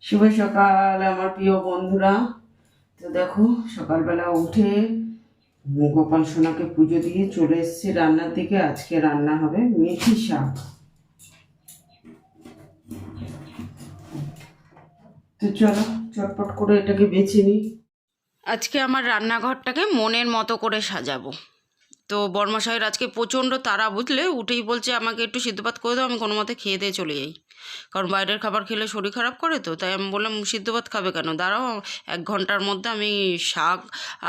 শুভ সকাল আমার প্রিয় বন্ধুরা। তো দেখো সকালবেলা উঠে গোপাল সোনাকে পুজো দিয়ে চলে এসেছি রান্নার দিকে। আজকে রান্না হবে মেথি শাক। তো চলো চটপট করে এটাকে বেছে নিই। আজকে আমার রান্নাঘরটাকে মনের মতো করে সাজাবো। তো বর্মশাইয়ের আজকে প্রচণ্ড তাড়া, বুঝলে, উঠেই বলছে আমাকে একটু সিদ্ধ ভাত করে দাও। আমি কোনো মতে খেয়ে দিয়ে চলে যাই, কারণ বাইরের খাবার খেলে শরীর খারাপ করে। তো তাই আমি বললাম সিদ্ধ ভাত খাবে কেন, দাঁড়াও 1 ঘন্টার মধ্যে আমি শাক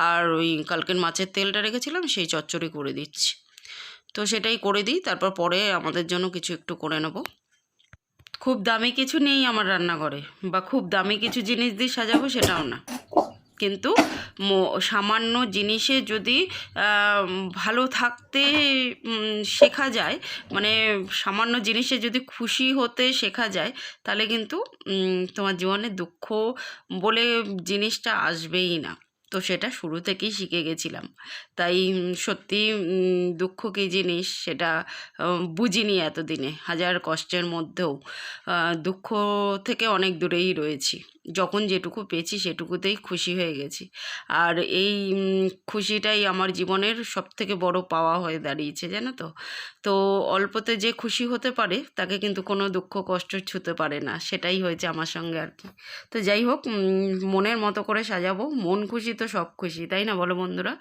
আর ওই কালকের মাছের তেলটা রেখেছিলাম সেই চচ্চড়ি করে দিচ্ছি। তো সেটাই করে দিই, তারপর পরে আমাদের জন্য কিছু একটু করে নেব। খুব দামি কিছু নেই আমার রান্নাঘরে, বা খুব দামি কিছু জিনিস দিয়ে সাজাবো সেটাও না, কিন্তু সামান্য জিনিসে যদি ভালো থাকতে শেখা যায়, মানে সামান্য জিনিসে যদি খুশি হতে শেখা যায়, তাহলে কিন্তু তোমার জীবনে দুঃখ বলে জিনিসটা আসবেই না। তো সেটা শুরু থেকেই শিখে গেছিলাম। তাই সত্যি দুঃখ কী জিনিস সেটা বুঝিনি এতদিনে। হাজার কষ্টের মধ্যেও দুঃখ থেকে অনেক দূরেই রয়েছি। যখন যেটুকু পেয়েছি সেটুকুতেই খুশি হয়ে গেছি। আর এই খুশিটাই আমার জীবনের সবথেকে বড় পাওয়া হয়ে দাঁড়িয়েছে, জানো তো। তো অল্পতে যে খুশি হতে পারে তাকে কিন্তু কোনো দুঃখ কষ্ট ছুঁতে পারে না, সেটাই হয়েছে আমার সঙ্গে আর কি। তো যাই হোক, মনের মতো করে সাজাবো। মন খুশি তো সব খুশি, তাই না বলো বন্ধুরা?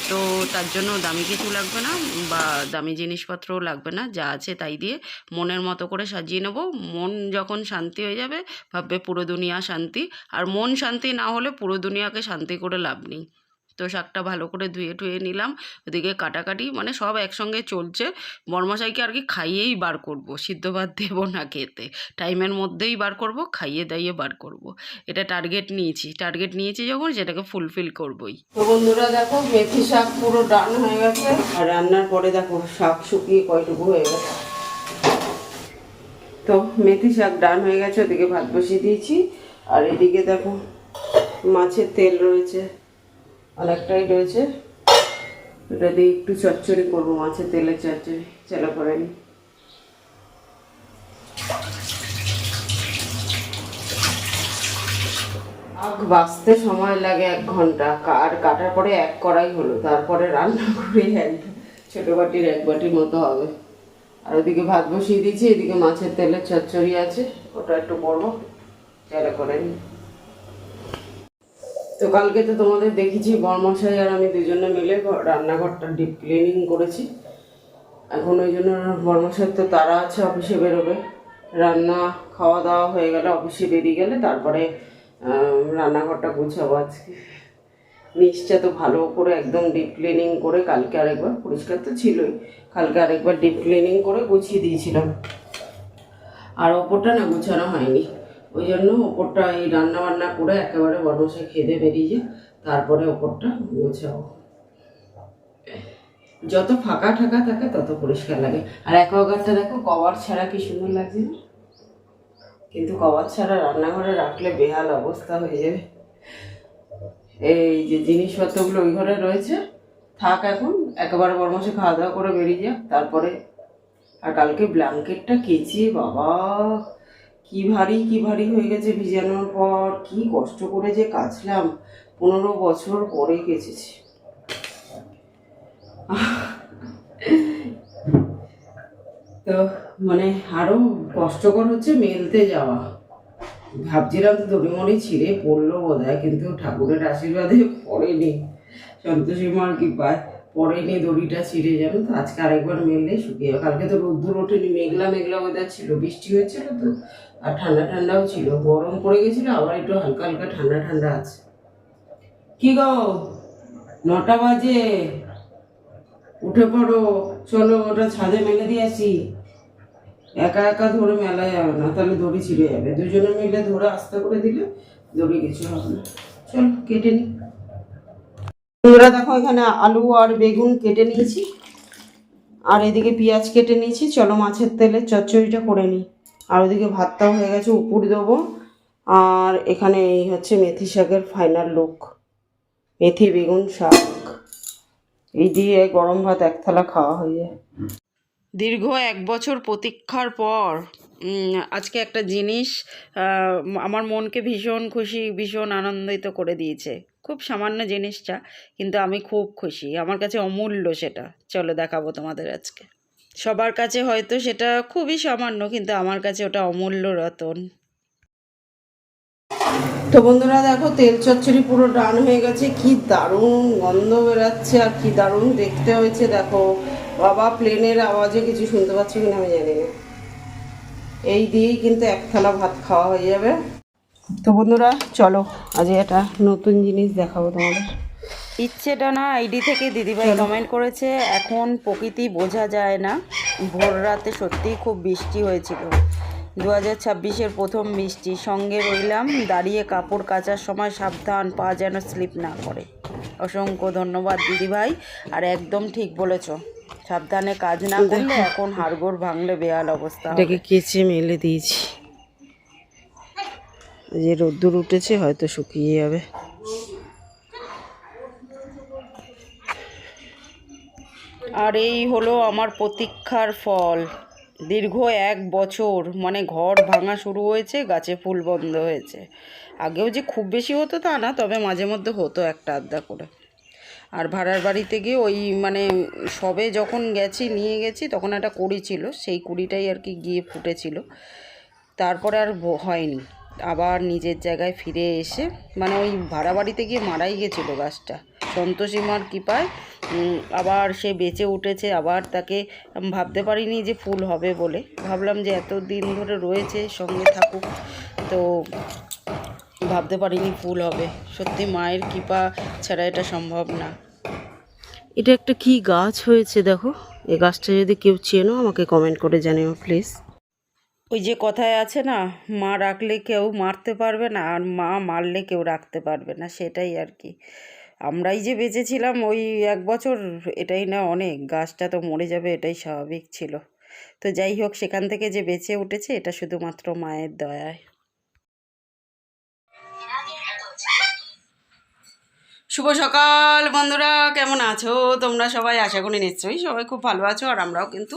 তো তার জন্য দামি কিছু লাগবে না, বা দামি জিনিসপত্রও লাগবে না, যা আছে তাই দিয়ে মনের মতো করে সাজিয়ে নেব। মন যখন শান্তি হয়ে যাবে, ভাববে পুরো দুনিয়া শান্তি। আর মন শান্তি না হলে পুরো দুনিয়াকে শান্তি করে লাভ নেই। তো শাকটা ভালো করে ধুয়ে টুয়ে নিলাম, ওদিকে কাটাকাটি মানে সব একসঙ্গে চলছে। বর্মশাইকে আর কি খাইয়েই বার করব, সিদ্ধ ভাত দেবো না খেতে, টাইমের মধ্যেই বার করব, খাইয়ে দাইয়ে বার করব। এটা টার্গেট নিয়েছি যখন সেটাকে ফুলফিল করবই। তো বন্ধুরা দেখো মেথি শাক পুরো ডান হয়ে গেছে, আর রান্নার পরে দেখো শাক শুকিয়ে কয়টুকু হয়ে গেছে। তো মেথি শাক ডান হয়ে গেছে, ওদিকে ভাত বসিয়ে দিয়েছি। আর এদিকে দেখো মাছের তেল রয়েছে, অনেকটাই রয়েছে। এটা দিয়ে একটু চচ্চড়ি করবো, মাছের তেলের চচ্চড়ি। চলো করে নি। শাক বাছতে সময় লাগে 1 ঘন্টা, আর কাটার পরে 1 কড়াই হলো, তারপরে রান্না করে ছোটো বাটির 1 বাটির মতো হবে। আর ওদিকে ভাত বসিয়ে দিয়েছি, এদিকে মাছের তেলের চচ্চড়ি আছে, ওটা একটু করবো। চলো করে নি। তো কালকে তো তোমাদের দেখেছি বরমশাই আর আমি দুজনে মিলে রান্নাঘরটা ডিপ ক্লিনিং করেছি। এখন ওই জন্য বরমশাই তো তারা আছে, অফিসে বেরোবে। রান্না খাওয়া দাওয়া হয়ে গেলে, অফিসে বেরিয়ে গেলে তারপরে রান্নাঘরটা গুছাবো আজকে। নিচটা তো ভালো করে একদম ডিপ ক্লিনিং করে, কালকে আরেকবার পরিষ্কার তো ছিলই, কালকে আরেকবার ডিপ ক্লিনিং করে গুছিয়ে দিয়েছিলাম। আর ওপরটা না গুছানো হয়নি, ওই জন্য ওপরটা এই রান্না বান্না করে একেবারে বরমশাই খেতে বেরিয়ে যায়, তারপরে ওপরটা গোছাবো। যত ফাঁকা ঠাকা থাকে তত পরিষ্কার লাগে। আর অ্যাকোয়াগার্ডটা দেখো কভার ছাড়া কি সুন্দর লাগছে না? কিন্তু কভার ছাড়া রান্নাঘরে রাখলে বেহাল অবস্থা হয়ে যাবে। এই যে জিনিসপত্রগুলো ওই ঘরে রয়েছে, থাক এখন, একেবারে বরমশাই খাওয়া দাওয়া করে বেরিয়ে যাক তারপরে। আর কালকে ব্ল্যাঙ্কেটটা কেচে বাবা কি ভারী হয়ে গেছে ভিজানোর পর, কি কষ্ট করে যে কাচলাম। 15 বছর পরে কেচেছি। তো মানে আরো কষ্টকর হচ্ছে মেলতে যাওয়া। ভাবছিলাম তো দড়িমড়ি ছিঁড়ে পড়লো বোধ হয়, কিন্তু ঠাকুরের আশীর্বাদে পড়েনি, সন্তোষী মার কৃপায় পড়েনি দড়িটা ছিঁড়ে। জানো তো আজকে আরেকবার মেললে শুকিয়ে। কালকে তো রোদ্দুর ওঠেনি, মেঘলা ওয়েদার ছিল, বৃষ্টি হয়েছিল তো, আর ঠান্ডাও ছিল, গরম পড়ে গেছিলো, আবার একটু হালকা হালকা ঠান্ডা আছে। কি গো 9টা বাজে, উঠে পড়ো, চলো ওটা ছাদে মেলে দিয়ে আসি। একা একা ধরে মেলা যাবে না, তাহলে দড়ি ছিঁড়ে যাবে। দুজনে মিলে ধরে আস্তে করে দিলে দড়ি কিছু হবে না। চলো কেটে নি। বন্ধুরা দেখো এখানে আলু আর বেগুন কেটে নিয়েছি, আর এদিকে পেঁয়াজ কেটে নিয়েছি। চলো মাছের তেলের চচ্চড়িটা করে নিই। আর ওদিকে ভাতটাও হয়ে গেছে, উপর দেবো। আর এখানে এই হচ্ছে মেথি শাকের ফাইনাল লুক, মেথি বেগুন শাক। এই দিয়ে গরম ভাত 1 থালা খাওয়া হয়ে যায়। দীর্ঘ 1 বছর প্রতীক্ষার পর আজকে একটা জিনিস আমার মনকে ভীষণ খুশি, ভীষণ আনন্দিত করে দিয়েছে। খুব সামান্য জিনিসটা, কিন্তু আমি খুব খুশি। আমার কাছে অমূল্য সেটা। চলো দেখাবো তোমাদের আজকে। সবার কাছে হয়তো সেটা খুবই সামান্য, কিন্তু আমার কাছে ওটা অমূল্য রতন। তো বন্ধুরা দেখো, তেল চচ্চড়ি পুরো ডান হয়ে গেছে। কি দারুণ গন্ধ বেরাচ্ছে আর কি দারুণ দেখতে হয়েছে দেখো। বাবা, প্লেনের আওয়াজে কিছু শুনতে পাচ্ছি কিনা আমি জানি না। এই দিয়েই কিন্তু এক থালা ভাত খাওয়া হয়ে যাবে। তো বন্ধুরা চলো, আজ একটা নতুন জিনিস দেখাবো তোমাদের। ইচ্ছেটা না আইডি থেকে দিদিভাই কমেন্ট করেছে, এখন প্রকৃতি বোঝা যায় না। ভোর রাতে সত্যিই খুব বৃষ্টি হয়েছিল। 2026-এর প্রথম বৃষ্টি। সঙ্গে রইলাম দাঁড়িয়ে, কাপড় কাচার সময় সাবধান, পা যেন স্লিপ না করে। অসংখ্য ধন্যবাদ দিদিভাই। আর একদম ঠিক বলেছ, সাবধানে কাজ না করলে এখন হাড়গোড় ভাঙলে বেহাল অবস্থা হবে। এটাকে কেচে মেলে দিয়েছি, যে রোদ্দুর উঠেছে হয়তো শুকিয়ে যাবে। আর এই হলো আমার প্রতীক্ষার ফল। দীর্ঘ 1 বছর, মানে ঘর ভাঙা শুরু হয়েছে, গাছে ফুল বন্ধ হয়েছে। আগেও যে খুব বেশি হতো তা না, তবে মাঝে মধ্যে হতো একটা আধটা করে। আর ভাড়ার বাড়িতে গিয়ে ওই মানে সবে যখন নিয়ে গেছি তখন একটা কুড়ি ছিল, সেই কুড়িটাই আর কি গিয়ে ফুটেছিল। তারপরে আর হয়নি। আবার নিজের জায়গায় ফিরে এসে, মানে ওই ভাড়া বাড়িতে গিয়ে মারাই গেছিলো গাছটা। সন্তোষীমার কৃপায় আবার সে বেঁচে উঠেছে। আবার তাকে ভাবতে পারিনি যে ফুল হবে বলে, ভাবলাম যে এত দিন ধরে রয়েছে সঙ্গে থাকুক, তো ভাবতে পারিনি ফুল হবে। সত্যি মায়ের কৃপা ছাড়া এটা সম্ভব না। এটা একটা কি গাছ হয়েছে দেখো। এই গাছটা যদি কেউ চেনো আমাকে কমেন্ট করে জানিও প্লিজ। ওই যে কথায় আছে না, মা রাখলে কেউ মারতে পারবে না, আর মা মারলে কেউ রাখতে পারবে না, সেটাই আর কি। আমরাই যে বেঁচেছিলাম ওই 1 বছর, এটাই না অনেক। গাছটা তো মরে যাবে, এটাই স্বাভাবিক ছিল। তো যাই হোক, সেখান থেকে যে বেঁচে উঠেছে এটা শুধুমাত্র মায়ের দয়ায়। শুভ সকাল বন্ধুরা, কেমন আছো তোমরা সবাই? আশা করি নিশ্চয়ই সবাই খুব ভালো আছো, আর আমরাও কিন্তু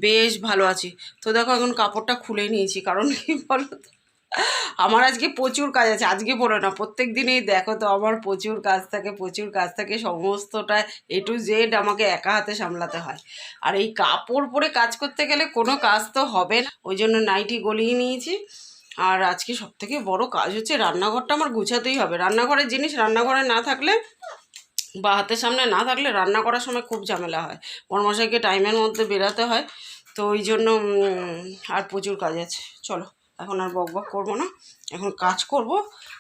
বেশ ভালো আছি। তো দেখো, এখন কাপড়টা খুলে নিয়েছি, কারণ কি বলো তো, আমার আজকে প্রচুর কাজ আছে। আজকে বলো না, প্রত্যেক দিনেই দেখো তো আমার প্রচুর কাজ থাকে সমস্তটা A to Z আমাকে একা হাতে সামলাতে হয়। আর এই কাপড় পরে কাজ করতে গেলে কোনো কাজ তো হবে না, ওই জন্য নাইটি গলিয়ে নিয়েছি। আর আজকে সবথেকে বড় কাজ হচ্ছে রান্নাঘরটা আমার গুছাতেই হবে। রান্নাঘরের জিনিস রান্নাঘরে না থাকলে বা হাতের সামনে না থাকলে রান্না করার সময় খুব ঝামেলা হয়। বড়মশাইকে টাইমের মধ্যে বেরাতে হয়, তো ওই জন্য আর প্রচুর কাজ আছে। চলো, এখন আর বক করবো না, এখন কাজ করব।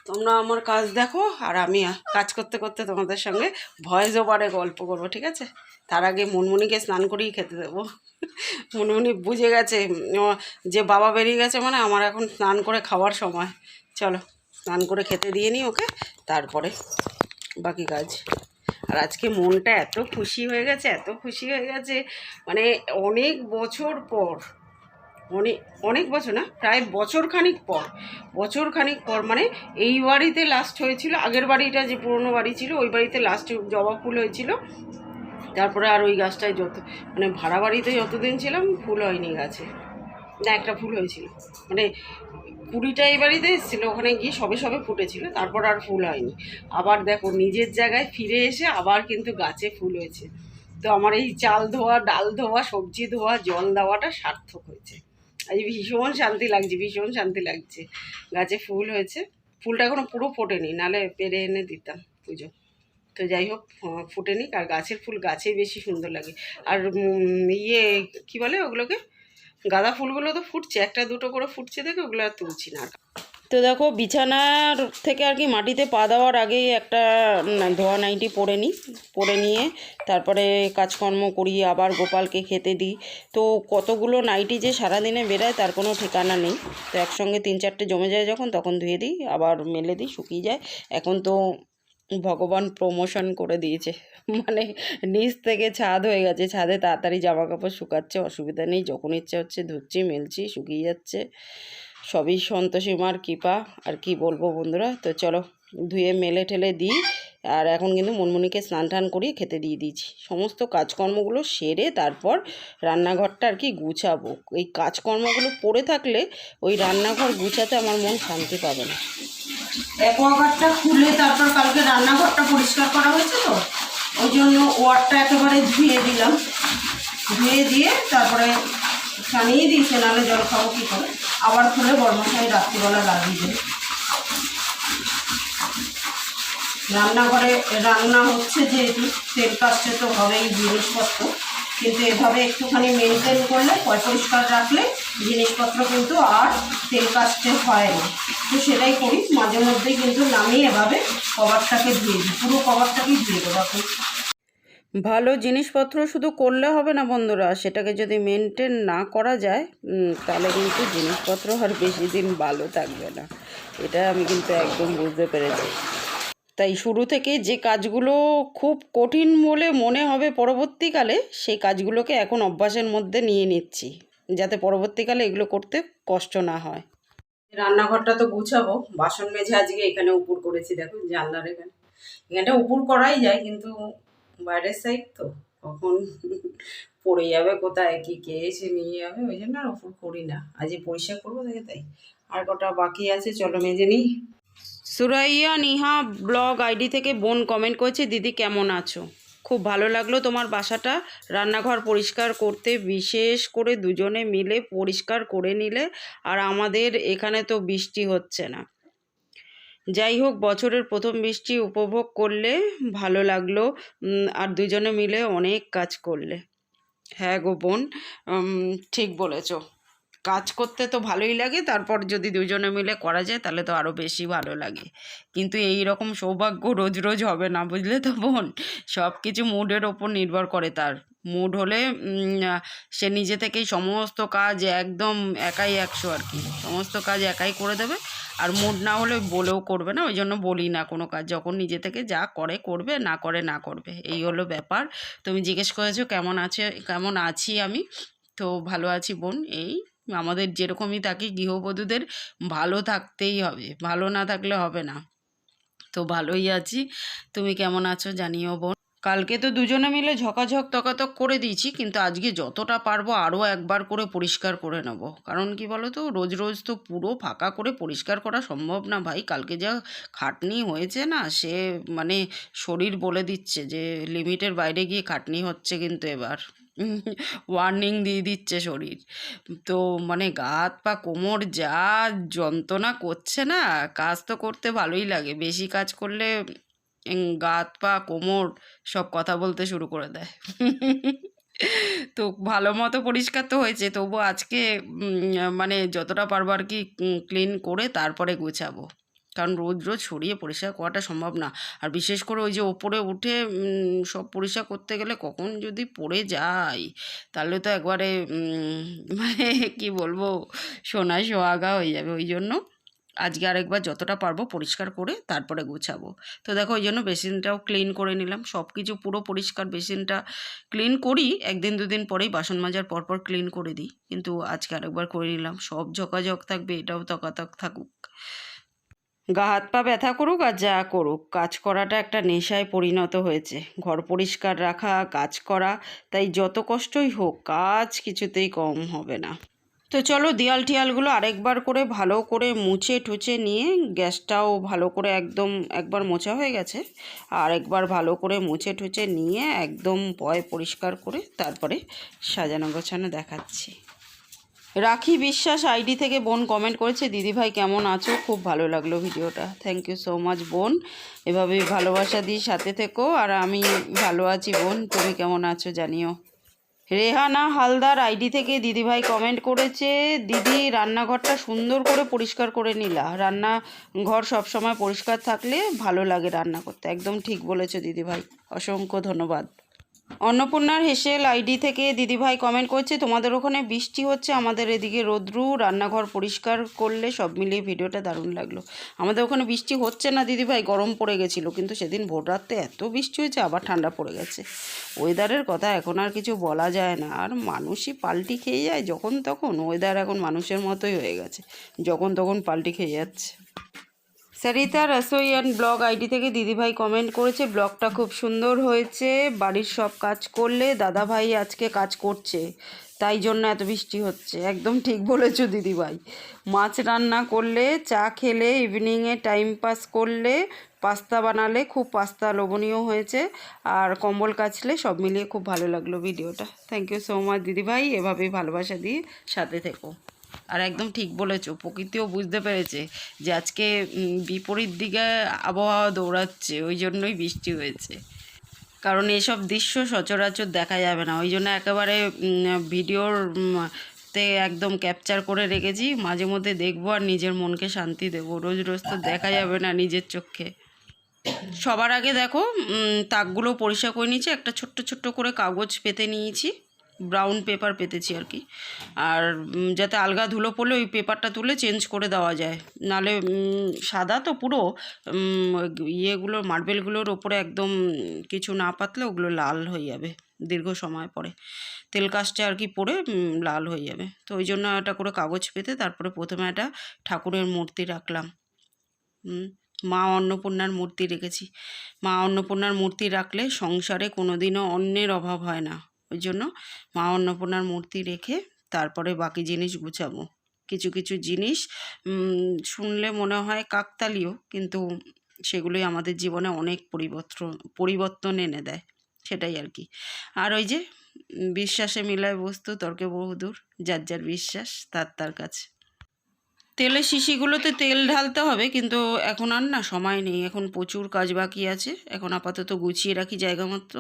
তোমরা আমার কাজ দেখো, আর আমি কাজ করতে করতে তোমাদের সঙ্গে ভয়েস ওভারে গল্প করবো, ঠিক আছে? তার আগে মুনমুনিকে স্নান করেই খেতে দেবো। মুনমুনি বুঝে গেছে যে বাবা বেরিয়ে গেছে, মানে আমার এখন স্নান করে খাওয়ার সময়। চলো, স্নান করে খেতে দিয়ে নিই ওকে, তারপরে বাকি কাজ। আর আজকে মনটা এত খুশি হয়ে গেছে, মানে অনেক বছর পর, অনেক বছর না, প্রায় বছর খানিক পর মানে এই বাড়িতে লাস্ট হয়েছিল। আগের বাড়িটা যে পুরনো বাড়ি ছিল, ওই বাড়িতে লাস্ট জবা ফুল হয়েছিল। তারপরে আর ওই গাছটায় মানে ভাড়া বাড়িতে যতদিন ছিলাম ফুল হয়নি গাছে, না একটা ফুল হয়েছিল, মানে কুড়িটা এই বাড়িতে এসেছিলো, ওখানে গিয়ে সবে ফুটেছিল, তারপর আর ফুল হয়নি। আবার দেখো, নিজের জায়গায় ফিরে এসে আবার কিন্তু গাছে ফুল হয়েছে। তো আমার এই চাল ধোয়া, ডাল ধোয়া, সবজি ধোয়া, জল দেওয়াটা সার্থক হয়েছে। আজ ভীষণ শান্তি লাগছে। গাছে ফুল হয়েছে, ফুলটা এখনো পুরো ফোটেনি, নাহলে পেরে এনে দিতাম পুজো। তো যাই হোক, ফুটেনি। আর গাছের ফুল গাছেই বেশি সুন্দর লাগে। আর কী বলে ওগুলোকে, গাঁদা ফুলগুলো তো ফুটছে, একটা দুটো করে ফুটছে দেখে ওগুলো আর তুলছি না। তো দেখো, বিছানার থেকে আর কি মাটিতে পা দেওয়ার আগেই একটা ধোয়া নাইটি পরে নিয়ে তারপরে কাজকর্ম করি, আবার গোপালকে খেতে দিই। তো কতগুলো নাইটি যে সারাদিনে বেরায় তার কোনো ঠিকানা নেই। তো একসঙ্গে 3-4টে জমে যায় যখন, তখন ধুয়ে দিই, আবার মেলে দিই, শুকিয়ে যায়। এখন তো ভগবান প্রমোশন করে দিয়েছে, মানে নিচ থেকে ছাদ হয়ে গেছে। ছাদে তাড়াতাড়ি জামা কাপড় শুকাচ্ছে, অসুবিধা নেই, যখন ইচ্ছা হচ্ছে ধুচ্ছি, মেলছি, শুকিয়ে যাচ্ছে। সবই সন্তোষী মার কৃপা, আর কি বলবো বন্ধুরা। তো চলো, ধুয়ে মেলে ঠেলে দিই, আর এখন কিন্তু মনমনিকে স্নান টান করিয়ে খেতে দিয়ে দিয়েছি। সমস্ত কাজকর্মগুলো সেরে তারপর রান্নাঘরটা আর কি গুছাবো। এই কাজকর্মগুলো পড়ে থাকলে ওই রান্নাঘর গুছাতে আমার মন শান্তি পাবে না। অ্যাকোয়াগার্ডটা খুলে তারপর কালকে রান্নাঘরটা পরিষ্কার করা হয়েছে, তো ওই জন্য ওয়ারটা একেবারে ধুয়ে দিলাম। ধুয়ে দিয়ে তারপরে ছানিয়ে দিয়েছে, নাহলে জল খাবো কী করে। আবার খুলে বর্মশাই রাত্রিবেলা লাগিয়ে দেবে। রান্নাঘরে রান্না হচ্ছে যেহেতু তেল কাস্টে তো হবেই জিনিসপত্র, কিন্তু এভাবে একটুখানি মেনটেন করলে পরিষ্কার রাখলে জিনিসপত্র কিন্তু আর তেল কাস্টে হয় না। তো সেটাই করি, মাঝে মধ্যেই কিন্তু নামিয়ে এভাবে কভারটাকে ধুয়ে দিই, পুরো কভারটাকেই ধুয়ে দেবো। এখন ভালো জিনিসপত্র শুধু করলে হবে না বন্ধুরা, সেটাকে যদি মেনটেন না করা যায় তাহলে কিন্তু জিনিসপত্র আর বেশি দিন ভালো থাকবে না। এটা আমি কিন্তু একদম বুঝতে পেরেছি। তাই শুরু থেকে যে কাজগুলো খুব কঠিন বলে মনে হবে পরবর্তীকালে, সেই কাজগুলোকে এখন অভ্যাসের মধ্যে নিয়ে নিচ্ছি, যাতে পরবর্তীকালে এগুলো করতে কষ্ট না হয়। রান্নাঘরটা তো গুছাবো, বাসন মেজে আজকে এখানে উপর করেছি, দেখো জানলার এখানে। এখানটা উপর করাই যায়, কিন্তু বাইরের সাইড তো কখন পড়ে যাবে কোথায়, কি কে এসে নিয়ে যাবে, ওই জন্য আর উপর করি না। আজকে পরিষ্কার করবো দেখে, তাই আর কটা বাকি আছে, চলো মেজে নিই। সুরাইয়া নিহা ব্লগ আইডি থেকে বোন কমেন্ট করেছে, দিদি কেমন আছো? খুব ভালো লাগলো তোমার বাসাটা রান্নাঘর পরিষ্কার করতে, বিশেষ করে দুজনে মিলে পরিষ্কার করে নিলে। আর আমাদের এখানে তো বৃষ্টি হচ্ছে না। যাই হোক, বছরের প্রথম বৃষ্টি উপভোগ করলে ভালো লাগলো। আর দুজনে মিলে অনেক কাজ করলে। হ্যাঁ গো বোন, ঠিক বলেছো। কাজ করতে তো ভালোই লাগে, তারপর যদি দুজনে মিলে করা যায় তাহলে তো আরও বেশি ভালো লাগে। কিন্তু এই রকম সৌভাগ্য রোজ রোজ হবে না, বুঝলে তো বোন। সব কিছু মুডের ওপর নির্ভর করে। তার মুড হলে সে নিজে থেকেই সমস্ত কাজ একদম একাই 100 আর কি, সমস্ত কাজ একাই করে দেবে। আর মুড না হলে বলেও করবে না, ওই জন্য বলি না কোনো কাজ। যখন নিজে থেকে যা করে করবে, না করে না করবে, এই হলো ব্যাপার। তুমি জিজ্ঞেস করেছো কেমন আছি আমি। তো ভালো আছি বোন। এই আমাদের যেরকমই থাকি গৃহবধূদের ভালো থাকতেই হবে, ভালো না থাকলে হবে না। তো ভালোই আছি, তুমি কেমন আছো জানিও বোন। কালকে তো দুজনে মিলে ঝকাঝক তকাতক করে দিয়েছি, কিন্তু আজকে যতটা পারবো আরও একবার করে পরিষ্কার করে নেব। কারণ কি বলো তো, রোজ রোজ তো পুরো ফাঁকা করে পরিষ্কার করা সম্ভব না ভাই। কালকে যা খাটনি হয়েছে না, সে মানে শরীর বলে দিচ্ছে যে লিমিটের বাইরে গিয়ে খাটনি হচ্ছে, কিন্তু এবার ওয়ার্নিং দিয়ে দিচ্ছে শরীর। তো মানে গা হাত পা কোমর যা যন্ত্রণা করছে না, কাজ তো করতে ভালোই লাগে, বেশি কাজ করলে গা হাত পা কোমর সব কথা বলতে শুরু করে দেয়। তো ভালো মতো পরিষ্কার তো হয়েছে, তবু আজকে মানে যতটা পারবো আর কি ক্লিন করে তারপরে গুছাবো। কারণ রোজ রোজ সরিয়ে পরিষ্কার করাটা সম্ভব না। আর বিশেষ করে ওই যে ওপরে উঠে সব পরিষ্কার করতে গেলে কখন যদি পড়ে যায়, তাহলে তো একবারে মানে কি বলবো, সোনা সোহাগা হয়ে যাবে। ওই জন্য আজকে আরেকবার যতটা পারবো পরিষ্কার করে তারপরে গুছাবো। তো দেখো, ওই জন্য বেসিনটাও ক্লিন করে নিলাম, সব কিছু পুরো পরিষ্কার। বেসিনটা ক্লিন করি একদিন দুদিন পরেই, বাসন মাজার পরপর ক্লিন করে দিই, কিন্তু আজকে আরেকবার করে নিলাম। সব ঝকাঝক থাকবে, এটাও তকাতক থাকুক। গা হাত পা ব্যথা করুক আর যা করুক, কাজ করাটা একটা নেশায় পরিণত হয়েছে। ঘর পরিষ্কার রাখা, কাজ করা, তাই যত কষ্টই হোক কাজ কিছুতেই কম হবে না। তো চলো দেয়াল টিয়ালগুলো আরেকবার করে ভালো করে মুছে টুছে নিয়ে, গ্যাসটাও ভালো করে একদম একবার মোছা হয়ে গেছে, আর একবার ভালো করে মুছে টুছে নিয়ে একদম পরিষ্কার করে তারপরে সাজানো গোছানো দেখাচ্ছি। রাখি বিশ্বাস আইডি থেকে বোন কমেন্ট করেছে, দিদিভাই কেমন আছো? খুব ভালো লাগলো ভিডিওটা, থ্যাংক ইউ সো মাচ বোন। এভাবে ভালোবাসা দিয়ে সাথে থেকো। আর আমি ভালো আছি বোন, তুমি কেমন আছো জানিও। রেহানা হালদার আইডি থেকে দিদিভাই কমেন্ট করেছে, দিদি রান্নাঘরটা সুন্দর করে পরিষ্কার করে নিলা। রান্নাঘর সবসময় পরিষ্কার থাকলে ভালো লাগে রান্না করতে। একদম ঠিক বলেছো দিদিভাই, অসংখ্য ধন্যবাদ। অন্নপূর্ণার হেসেল আইডি থেকে দিদিভাই কমেন্ট করছে, তোমাদের ওখানে বৃষ্টি হচ্ছে, আমাদের এদিকে রোদ্রু, রান্নাঘর পরিষ্কার করলে। সব মিলিয়ে ভিডিওটা দারুণ লাগলো। আমাদের ওখানে বৃষ্টি হচ্ছে না দিদিভাই, গরম পড়ে গেছিলো, কিন্তু সেদিন ভোর রাতে এত বৃষ্টি হয়েছে, আবার ঠান্ডা পড়ে গেছে। ওয়েদারের কথা এখন আর কিছু বলা যায় না, আর মানুষই পাল্টি খেয়ে যায় যখন তখন। ওয়েদার এখন মানুষের মতোই হয়ে গেছে, যখন তখন পাল্টি খেয়ে যাচ্ছে। Sarita Rasoi and blog ID থেকে দিদিভাই কমেন্ট করেছে, ব্লগটা খুব সুন্দর হয়েছে, বাড়ির সব কাজ করলে দাদাভাই আজকে কাজ করছে তাই জন্য এত বৃষ্টি হচ্ছে। একদম ঠিক বলেছো দিদিভাই। মাছ রান্না করলে, চা খেলে, ইভিনিংয়ে টাইম পাস করলে, পাস্তা বানালে, খুব পাস্তা লোভনীয় হয়েছে, আর কম্বল কাচলে, সব মিলিয়ে খুব ভালো লাগলো ভিডিওটা। থ্যাংক ইউ সো মাচ দিদিভাই, এভাবেই ভালোবাসা দিয়ে সাথে থেকো। আর একদম ঠিক বলেছো, প্রকৃতিও বুঝতে পেরেছে যে আজকে বিপরীত দিকে আবহাওয়া দৌড়াচ্ছে, ওই জন্যই বৃষ্টি হয়েছে। কারণ এসব দৃশ্য সচরাচর দেখা যাবে না, ওই জন্য একেবারে ভিডিওর তে একদম ক্যাপচার করে রেখেছি। মাঝে মধ্যে দেখবো আর নিজের মনকে শান্তি দেবো, রোজ রোজ তো দেখা যাবে না নিজের চোখে। সবার আগে দেখো তাকগুলো পরিষ্কার করে নিয়েছি, একটা ছোট্ট ছোট্ট করে কাগজ পেতে নিয়েছি, ব্রাউন পেপার পেতেছি আর কি। আর যাতে আলগা ধুলো পড়লে ওই পেপারটা তুলে চেঞ্জ করে দেওয়া যায়, নালে সাদা তো পুরো, ইয়েগুলো মার্বেলগুলোর ওপরে একদম কিছু না পাতলে ওগুলো লাল হয়ে যাবে দীর্ঘ সময় পরে, তেল কাস্টে আর কি পরে লাল হয়ে যাবে। তো ওই জন্য একটা করে কাগজ পেতে তারপরে প্রথমে একটা ঠাকুরের মূর্তি রাখলাম। মা অন্নপূর্ণার মূর্তি রেখেছি। মা অন্নপূর্ণার মূর্তি রাখলে সংসারে কোনো দিনও অন্নের অভাব হয় না, ওই জন্য মা অন্নপূর্ণার মূর্তি রেখে তারপরে বাকি জিনিস গুছাবো। কিছু কিছু জিনিস শুনলে মনে হয় কাকতালীয়, কিন্তু সেগুলোই আমাদের জীবনে অনেক পরিবর্তন এনে দেয়, সেটাই আর কি। আর ওই যে বিশ্বাসে মিলায় বস্তু, তর্কে বহুদূর, যার যার বিশ্বাস তার তার কাছে। তেলের শিশিগুলোতে তেল ঢালতে হবে, কিন্তু এখন আর না সময় নেই, এখন প্রচুর কাজ বাকি আছে। এখন আপাতত গুছিয়ে রাখি জায়গা মতো,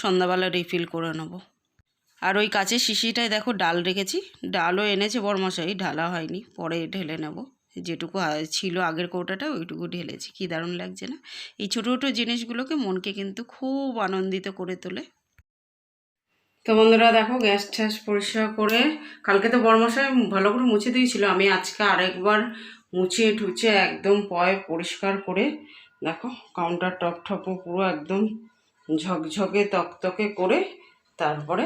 সন্ধ্যাবেলা রিফিল করে নেব। আর ওই কাচের শিশিটায় দেখো ডাল রেখেছি, ডালও এনেছে বরমশাই, ঢালা হয়নি, পরে ঢেলে নেব। যেটুকু ছিল আগের কৌটাটা ওইটুকু ঢেলেছি। কী দারুণ লাগছে না? এই ছোটো ছোটো জিনিসগুলোকে মনকে কিন্তু খুব আনন্দিত করে তোলে। তো বন্ধুরা দেখো, গ্যাস ট্যাস পরিষ্কার করে, কালকে তো বরমশাই ভালো করে মুছে দিয়েছিল, আমি আজকে আরেকবার মুছে টুছে একদম পরিষ্কার করে, দেখো কাউন্টার টপ টপও পুরো একদম ঝকঝকে তকতকে করে, তারপরে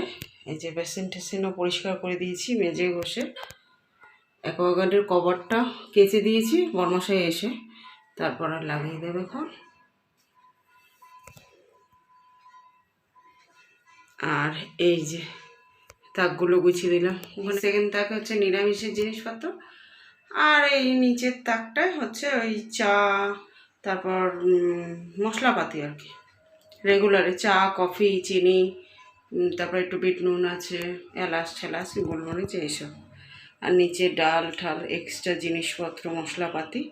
এই যে বেসিন টেসিনও পরিষ্কার করে দিয়েছি মেজে ঘষে। অ্যাকোয়াগার্ডের কভারটা কেচে দিয়েছি, বরমশাই এসে তারপর আর লাগিয়ে দেবে এখন। আর এই যে তাকগুলো গুছিয়ে দিলাম, ওখানে সেকেন্ড তাক হচ্ছে নিরামিষের জিনিসপত্র, আর এই নিচের তাকটায় হচ্ছে ওই চা, তারপর মশলাপাতি আর কি, রেগুলারে চা, কফি, চিনি, তারপর একটু বিট নুন আছে, এলাচ ঠেলাচ, গোলমরিচ, এইসব। আর নিচে ডাল ঠাল এক্সট্রা জিনিসপত্র, মশলাপাতি,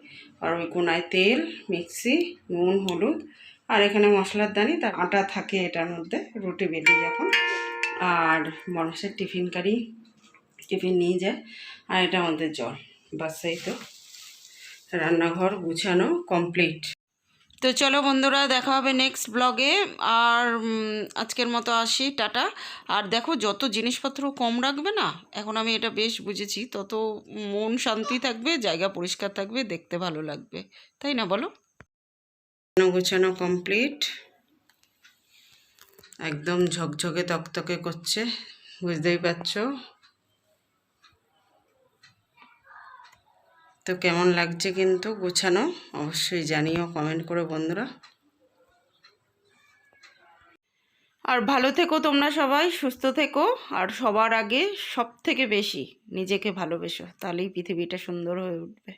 আর ওই কোনায় তেল, মিক্সি, নুন, হলুদ, আর এখানে মশলার দানি, তার আটা থাকে এটার মধ্যে, রুটি বেলি যখন। আর মানুষের টিফিন নিয়ে যায়, আর এটা আমাদের জল। বাস এই তো, রান্নাঘর গুছানো কমপ্লিট। তো চলো বন্ধুরা, দেখা হবে নেক্সট ব্লগে। আর আজকের মতো আসি, টাটা। আর দেখো, যত জিনিসপত্র কম রাখবে না, এখন আমি এটা বেশ বুঝেছি, তত মন শান্তি থাকবে, জায়গা পরিষ্কার থাকবে, দেখতে ভালো লাগবে, তাই না বলো? গোছানো কমপ্লিট, একদম ঝকঝকে তকতকে করছে, বুঝতেই পারছো। তো কেমন লাগছে কিন্তু গোছানো, অবশ্যই জানিও কমেন্ট করে বন্ধুরা। আর ভালো থেকো তোমরা সবাই, সুস্থ থেকো, আর সবার আগে সব থেকে বেশি নিজেকে ভালোবেসো, তাহলেই পৃথিবীটা সুন্দর হয়ে উঠবে।